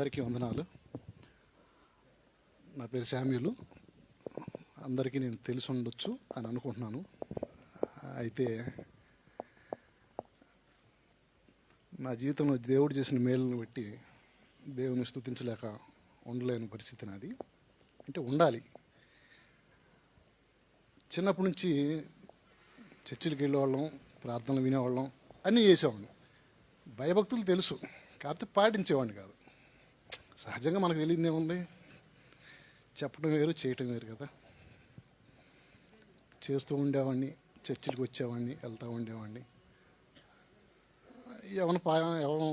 అందరికీ వందనాలు. నా పేరు శామ్యూలు. అందరికీ నేను తెలిసి ఉండొచ్చు అని అనుకుంటున్నాను. అయితే నా జీవితంలో దేవుడు చేసిన మేలును బట్టి దేవుని స్తుతించలేక ఉండలేని పరిస్థితి నాది. అంటే ఉండాలి. చిన్నప్పటి నుంచి చర్చిలకు వెళ్ళేవాళ్ళం, ప్రార్థనలు వినేవాళ్ళం, అన్నీ చేసేవాళ్ళం. భయభక్తులు తెలుసు, కాకపోతే పాటించేవాడిని కాదు. సహజంగా మనకు తెలియదు ఏముంది, చెప్పడం వేరు చేయటం వేరు కదా. చేస్తూ ఉండేవాడిని, చర్చిలకు వచ్చేవాడిని, వెళ్తూ ఉండేవాడిని. ఎవరు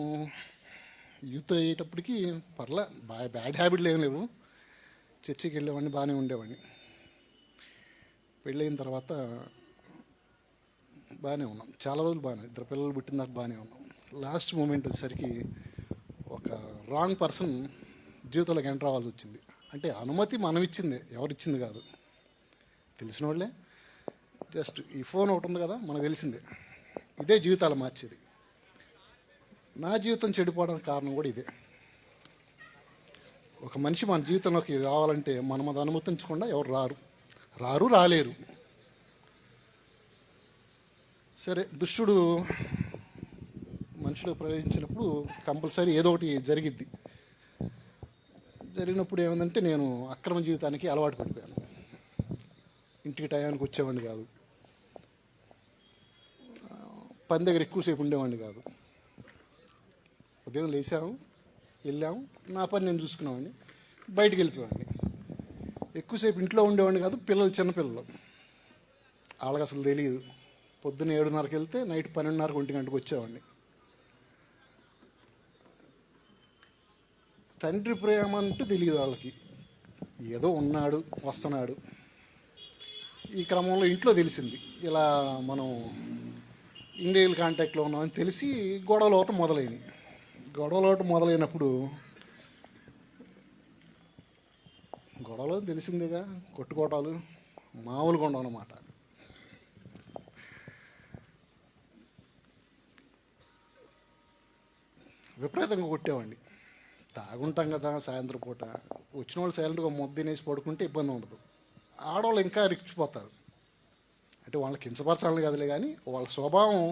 యూత్ అయ్యేటప్పటికి పర్లే, బ్యాడ్ హ్యాబిట్లు ఏం లేవు. చర్చికి వెళ్ళేవాడిని, బాగానే ఉండేవాడిని. పెళ్ళయిన తర్వాత బాగానే ఉన్నాం, చాలా రోజులు బాగానే, 2 పిల్లలు పుట్టిన దాకా బాగానే ఉన్నాం. లాస్ట్ మూమెంట్ వచ్చేసరికి ఒక రాంగ్ పర్సన్ జీవితంలోకి ఎంటర్ అవ్వాల్సి వచ్చింది. అంటే అనుమతి మనం ఇచ్చింది, ఎవరిచ్చింది కాదు, తెలిసిన వాళ్ళే. జస్ట్ ఈ ఫోన్ ఒకటి ఉంది కదా, మనకు తెలిసిందే. ఇదే జీవితాలు మార్చేది. నా జీవితం చెడిపోవడానికి కారణం కూడా ఇదే. ఒక మనిషి మన జీవితంలోకి రావాలంటే మనం అది అనుమతించకుండా ఎవరు రాలేరు. సరే, దుష్టుడు మనుషులు ప్రవేశించినప్పుడు కంపల్సరీ ఏదో ఒకటి జరిగిద్ది. జరిగినప్పుడు ఏమైందంటే, నేను అక్రమ జీవితానికి అలవాటు పడిపోయాను. ఇంటికి టయానికి వచ్చేవాడిని కాదు, పని దగ్గర ఎక్కువసేపు ఉండేవాడిని కాదు. ఉదయం లేచాము, వెళ్ళాము, నా పని నేను చూసుకునేవాడిని, బయటికి వెళ్ళిపోయేవాడిని. ఎక్కువసేపు ఇంట్లో ఉండేవాడిని కాదు. పిల్లలు చిన్నపిల్లలు, వాళ్ళకి అసలు తెలియదు. పొద్దున్న 7:30కి వెళ్తే నైట్ 12:30, 1 గంటకు వచ్చేవాడిని. తండ్రి ప్రేమ అంటూ తెలియదు వాళ్ళకి. ఏదో ఉన్నాడు, వస్తున్నాడు. ఈ క్రమంలో ఇంట్లో తెలిసింది, ఇలా మనం ఇండియల్ కాంటాక్ట్లో ఉన్నామని తెలిసి గొడవలు అవటం మొదలైనప్పుడు గొడవలు తెలిసిందిగా, కొట్టుకోవటాలు మామూలుగా ఉండవు అన్నమాట. విపరీతంగా కొట్టేవాడిని. తాగుంటాం కదా, సాయంత్రం పూట వచ్చిన వాళ్ళు సైలెంట్గా ముద్ద తినేసి పడుకుంటే ఇబ్బంది ఉండదు. ఆడవాళ్ళు ఇంకా రిచ్చిపోతారు. అంటే వాళ్ళకి కించపరచాలని కదలే, కానీ వాళ్ళ స్వభావం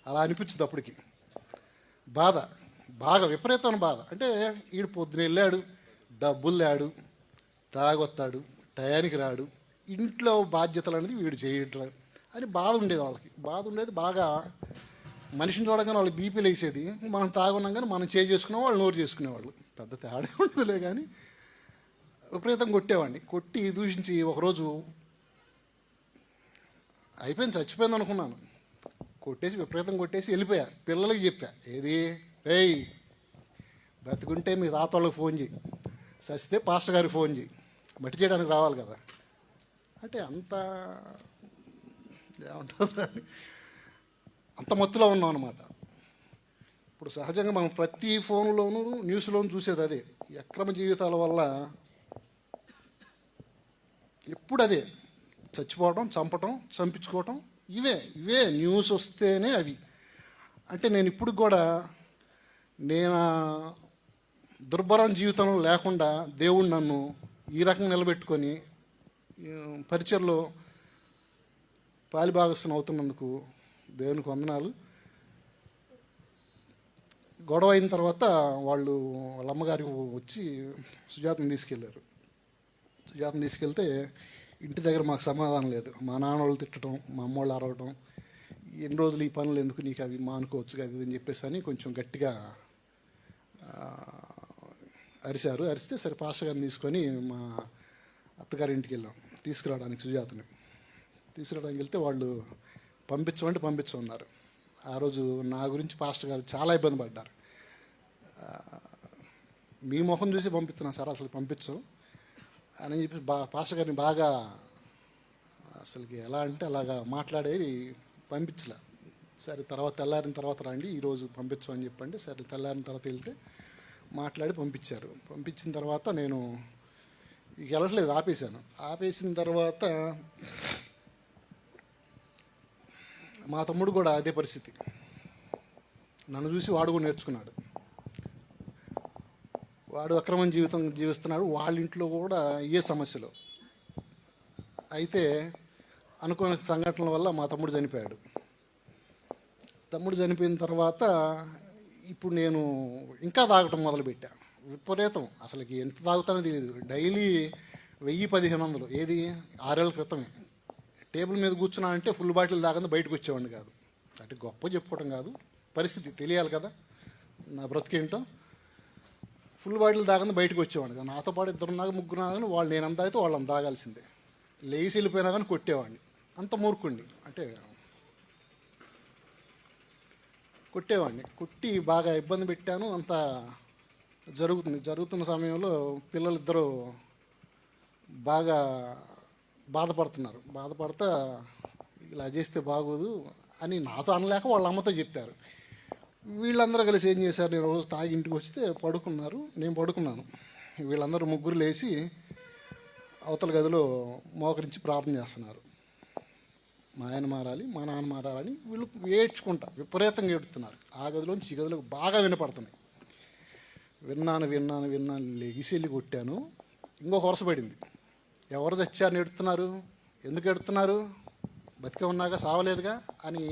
అలా అనిపించదు. అప్పటికి బాగా విపరీతమైన బాధ. అంటే వీడు పొద్దున వెళ్ళాడు, డబ్బులు లేడు, తాగొత్తాడు, టయానికి రాడు, ఇంట్లో బాధ్యతలు అనేది వీడు చేయట్లేదు అని బాధ ఉండేది వాళ్ళకి. బాగా మనిషిని చూడగానే వాళ్ళకి బీపీలు వేసేది. మనం తాగున్నాం కానీ మనం చేసుకునే వాళ్ళు నోరు చేసుకునేవాళ్ళు. పెద్ద తేడా ఉండదులే, కానీ విపరీతం కొట్టేవాడిని. కొట్టి దూషించి ఒకరోజు అయిపోయింది, చచ్చిపోయింది అనుకున్నాను. విపరీతం కొట్టేసి వెళ్ళిపోయా. పిల్లలకి చెప్పా, ఏది రేయ్, బతికుంటే మీ తాత వాళ్ళకి ఫోన్ చేయి, చస్తే పాస్టర్ గారికి ఫోన్ చేయి, మట్టి చేయడానికి రావాలి కదా. అంటే ఏమంటుంది, అంత మత్తులో ఉన్నాం అన్నమాట. ఇప్పుడు సహజంగా మనం ప్రతి ఫోన్లోనూ న్యూస్లోనూ చూసేది అదే. ఈ అక్రమ జీవితాల వల్ల ఎప్పుడు అదే, చచ్చిపోవడం, చంపటం, చంపించుకోవటం, ఇవే న్యూస్ వస్తేనే అవి. అంటే నేను ఇప్పుడు కూడా నేను దుర్భరం జీవితంలో లేకుండా దేవుడు నన్ను ఈ రకంగా నిలబెట్టుకొని పరిచయలో పాలిభాగస్తుని అవుతున్నందుకు దేవునికి వందనాలు. గొడవ అయిన తర్వాత వాళ్ళ అమ్మగారి వచ్చి సుజాతని తీసుకెళ్తే ఇంటి దగ్గర మాకు సమాధానం లేదు. మా నాన్న వాళ్ళు తిట్టడం, మా అమ్మ వాళ్ళు అరవడం, ఎన్ని రోజులు ఈ పనులు ఎందుకు, నీకు అవి మానుకోవచ్చు కదా అని చెప్పేసి అని కొంచెం గట్టిగా అరిస్తే, సరే పాస్టర్ గారిని తీసుకొని మా అత్తగారి ఇంటికి వెళ్ళాం తీసుకురావడానికి. సుజాతని తీసుకురావడానికి వెళ్తే వాళ్ళు పంపించమన్నారు. ఆ రోజు నా గురించి పాస్టర్ గారు చాలా ఇబ్బంది పడ్డారు. మీ ముఖం చూసి పంపిస్తున్నా సార్, అసలు పంపించం అని చెప్పి పాస్టర్ గారిని బాగా అసలుకి ఎలా అంటే అలాగా మాట్లాడేది, పంపించలే. సరే తెల్లారిన తర్వాత రండి, ఈరోజు పంపించమని చెప్పండి. సరే తెల్లారిన తర్వాత వెళ్తే మాట్లాడి పంపించారు. పంపించిన తర్వాత నేను ఇక వెళ్ళట్లేదు, ఆపేసిన తర్వాత మా తమ్ముడు కూడా అదే పరిస్థితి. నన్ను చూసి వాడు కూడా నేర్చుకున్నాడు. వాడు అక్రమం జీవితం జీవిస్తున్నాడు. వాళ్ళ ఇంట్లో కూడా ఇవే సమస్యలు. అయితే అనుకోని సంఘటనల వల్ల మా తమ్ముడు చనిపోయాడు. తమ్ముడు చనిపోయిన తర్వాత ఇప్పుడు నేను ఇంకా తాగటం మొదలుపెట్టా. విపరీతం, అసలుకి ఎంత తాగుతానో తెలియదు. డైలీ 1000-1500, ఏది 6 ఏళ్ళ క్రితమే. టేబుల్ మీద కూర్చున్నానంటే ఫుల్ బాటిల్ తాగంది బయటకు వచ్చేవాడిని కాదు. అంటే గొప్ప చెప్పుకోవడం కాదు, పరిస్థితి తెలియాలి కదా నా బ్రతికేంటో. ఫుల్ బాటిల్ తాగంది బయటకు వచ్చేవాడిని కాదు. నాతో పాటు 2 ముగ్గురు కానీ వాళ్ళు నేను అంత అయితే వాళ్ళని తాగాల్సిందే. లేచి వెళ్ళిపోయినా కానీ కొట్టేవాడిని. అంత మూర్ఖుండి, అంటే కొట్టేవాడిని. కొట్టి బాగా ఇబ్బంది పెట్టాను. అంత జరుగుతున్న సమయంలో పిల్లలిద్దరూ బాగా బాధపడతా ఇలా చేస్తే బాగోదు అని నాతో అనలేక వాళ్ళ అమ్మతో చెప్పారు. వీళ్ళందరూ కలిసి ఏం చేశారు, నేను రోజు తాగి ఇంటికి వస్తే పడుకున్నారు, నేను పడుకున్నాను. వీళ్ళందరూ ముగ్గురు లేచి అవతల గదిలో మోకరించి ప్రార్థన చేస్తున్నారు. మా ఆయన మారాలి, మా నాన్న మారాలని వీళ్ళు ఏడ్చుకుంటా విపరీతంగా ఏడుతున్నారు. ఆ గదిలోంచి ఈ గదిలోకి బాగా వినపడుతున్నాయి. విన్నాను. లెగిసి వెళ్ళి కొట్టాను. ఇంకొక వరుస పడింది. ఎవరు చచ్చారని ఎడుతున్నారు, ఎందుకు ఎడుతున్నారు, బతికే ఉన్నాగా సావలేదుగా అని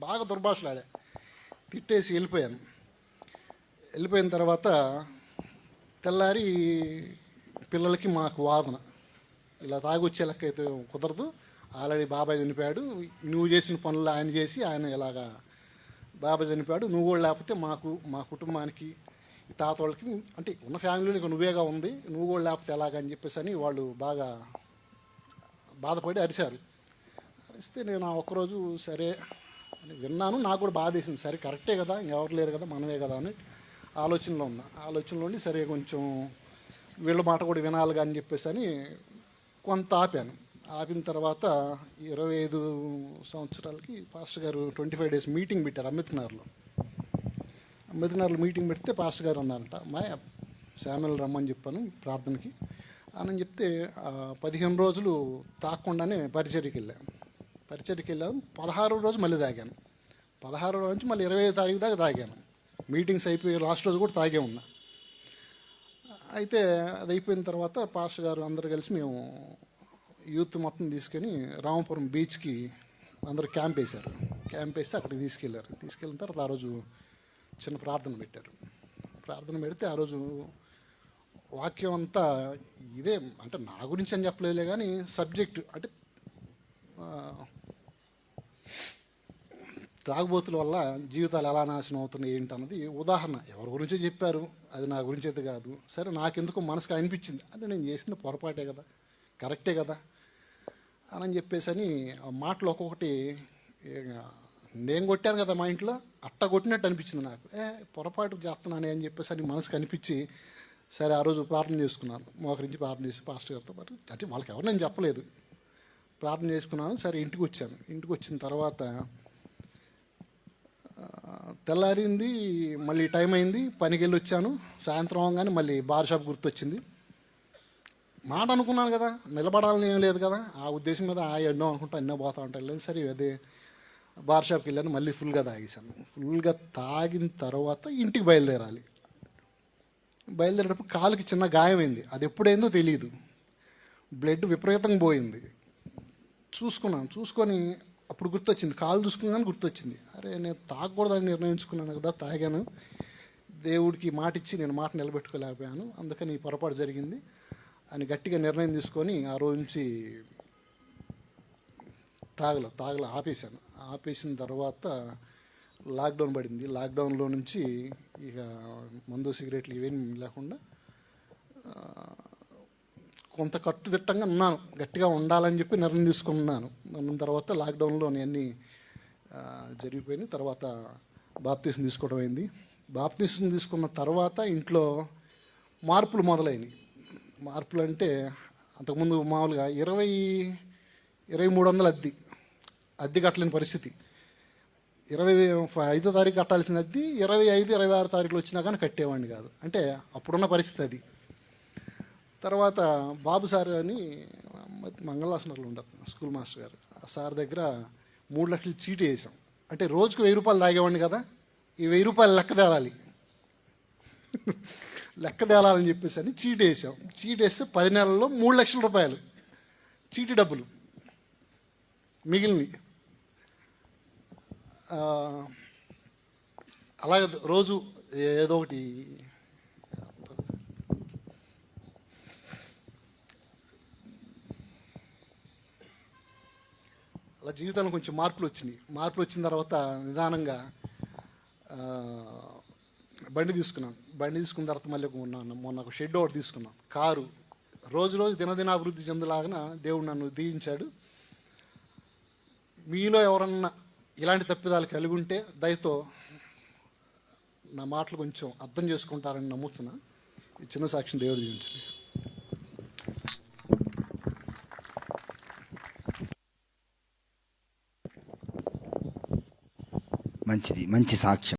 బాగా దుర్భాషలాడా. తిట్టేసి వెళ్ళిపోయిన తర్వాత తెల్లారి పిల్లలకి మాకు వాదన, ఇలా తాగొచ్చే లెక్క అయితే కుదరదు, ఆల్రెడీ బాబాయ్ చనిపోయాడు, నువ్వు చేసిన పనులు ఆయన చేసి ఆయన ఇలాగా బాబాయ్ చనిపోయాడు, నువ్వు కూడా లేకపోతే మా కుటుంబానికి తాత వాళ్ళకి అంటే ఉన్న ఫ్యామిలీలో ఇక నువ్వేగా ఉంది, నువ్వు కూడా లేకపోతే ఎలాగని చెప్పేసి అని వాళ్ళు బాగా బాధపడి అరిశారు. అరిస్తే నేను ఆ ఒక్కరోజు సరే అని విన్నాను. నాకు కూడా బాధ వేసింది. సరే కరెక్టే కదా, ఇంకెవరు లేరు కదా, మనమే కదా అని ఆలోచనలో ఉండి సరే కొంచెం వీళ్ళ మాట కూడా వినాలిగా అని చెప్పేసి అని కొంత ఆపిన తర్వాత 25 సంవత్సరాలకి పాస్టర్ గారు 25 days మీటింగ్ పెట్టారు అంబేద్కర్లో మీటింగ్ పెడితే పాస్టర్ గారు అన్నారంట, మా శామ్యుల్ రమ్మని చెప్పాను ప్రార్థనకి అని చెప్తే 15 రోజులు తాగకుండానే పరిచర్యకి వెళ్ళాను. 16వ రోజు మళ్ళీ తాగాను. 16వ రోజు నుంచి మళ్ళీ 25వ తారీఖు దాకా తాగాను. మీటింగ్స్ అయిపోయి లాస్ట్ రోజు కూడా తాగే ఉన్నా. అయితే అది అయిపోయిన తర్వాత పాస్టర్ గారు అందరు కలిసి మేము యూత్ మొత్తం తీసుకొని రామపురం బీచ్కి అందరూ క్యాంప్ వేస్తే అక్కడికి తీసుకెళ్ళిన తర్వాత ఆ రోజు చిన్న ప్రార్థన పెడితే ఆ రోజు వాక్యం అంతా ఇదే, అంటే నా గురించి అని చెప్పలేదులే కానీ సబ్జెక్టు అంటే తాగుబోతుల వల్ల జీవితాలు ఎలా నాశనం అవుతున్నాయి ఏంటన్నది ఉదాహరణ. ఎవరి గురించో చెప్పారు, అది నా గురించి అయితే కాదు. సరే నాకెందుకు మనసుకు అనిపించింది, అంటే నేను చేసింది పొరపాటే కదా, కరెక్టే కదా అని చెప్పేసి అని ఆ మాటలు ఒక్కొక్కటి నేను కొట్టాను కదా మా ఇంట్లో అట్ట కొట్టినట్టు అనిపించింది నాకు. పొరపాటు చేస్తున్నానే అని చెప్పేసి అని మనసుకు అనిపించి సరే ఆ రోజు ప్రార్థన చేసుకున్నాను. మోకరించి ప్రార్థన చేసి పాస్టర్ గారితో పాటు, అంటే వాళ్ళకి ఎవరు నేను చెప్పలేదు, ప్రార్థన చేసుకున్నాను. సరే ఇంటికి వచ్చిన తర్వాత తెల్లారింది, మళ్ళీ టైం అయింది, పనికి వెళ్ళి వచ్చాను. సాయంత్రం అవగానే మళ్ళీ బార్ షాప్ గుర్తొచ్చింది. మాట అనుకున్నాను కదా, నిలబడాలని ఏం లేదు కదా, ఆ ఉద్దేశం మీద ఎన్నో అనుకుంటా ఎన్నో పోతా ఉంటాను. లేదు సరే అదే బార్ షాప్కి వెళ్ళాను, మళ్ళీ ఫుల్గా తాగిన తర్వాత ఇంటికి బయలుదేరేటప్పుడు కాలుకి చిన్న గాయమైంది. అది ఎప్పుడైందో తెలియదు, బ్లడ్ విపరీతంగా పోయింది. చూసుకొని అప్పుడు గుర్తొచ్చింది, కాలు చూసుకున్నాను గుర్తొచ్చింది, అరే నేను తాగకూడదని నిర్ణయించుకున్నాను కదా, తాగాను, దేవుడికి మాట ఇచ్చి నేను మాట నిలబెట్టుకోలేకపోయాను, అందుకని ఈ పొరపాటు జరిగింది అని గట్టిగా నిర్ణయం తీసుకొని ఆ రోజు నుంచి తాగల ఆపేసిన తర్వాత లాక్డౌన్ పడింది. లాక్డౌన్లో నుంచి ఇక మందు సిగరెట్లు ఇవేం లేకుండా కొంత కట్టుదిట్టంగా ఉన్నాను, గట్టిగా ఉండాలని చెప్పి నిర్ణయం తీసుకున్నాను. ఉన్న తర్వాత లాక్డౌన్లో అన్నీ జరిగిపోయినాయి. తర్వాత బాప్తీసం తీసుకోవడం అయింది. బాప్తీసం తీసుకున్న తర్వాత ఇంట్లో మార్పులు మొదలైనవి. మార్పులు అంటే అంతకుముందు మామూలుగా 2300 అద్దె కట్టలేని పరిస్థితి. 25వ తారీఖు కట్టాల్సిన అద్దె 25, 26 తారీఖులు వచ్చినా కానీ కట్టేవాడిని కాదు. అంటే అప్పుడున్న పరిస్థితి అది. తర్వాత బాబు సార్ అని మంగళాసనలో ఉంటారు స్కూల్ మాస్టర్ గారు, ఆ సార్ దగ్గర 3 లక్షలు చీటీ వేసాం. అంటే రోజుకు 1000 రూపాయలు తాగేవాడిని కదా, ఈ 1000 రూపాయలు లెక్క తేవాలి. లెక్క తేలాలని చెప్పేసి అని చీటీ వేసాం. చీటీ వేస్తే 10 నెలల్లో 3 లక్షల రూపాయలు చీటీ డబ్బులు మిగిలినవి. అలాగే రోజు ఏదో ఒకటి అలా జీవితంలో కొంచెం మార్పులు వచ్చినాయి. మార్పులు వచ్చిన తర్వాత నిదానంగా బండి తీసుకున్నాను. బండి తీసుకున్న తర్వాత మళ్ళీ మొన్న ఒక షెడ్ ఒకటి తీసుకున్నాను. కారు రోజు రోజు దినదినాభివృద్ధి చెందలాగా దేవుడు నన్ను దీవించాడు. మీలో ఎవరన్నా ఇలాంటి తప్పిదాలు కలిగి ఉంటే దయతో నా మాటలు కొంచెం అర్థం చేసుకుంటారని నమ్ముతున్నా. ఈ చిన్న సాక్ష్యం దేవుడు దీవించండి. మంచిది, మంచి సాక్ష్యం.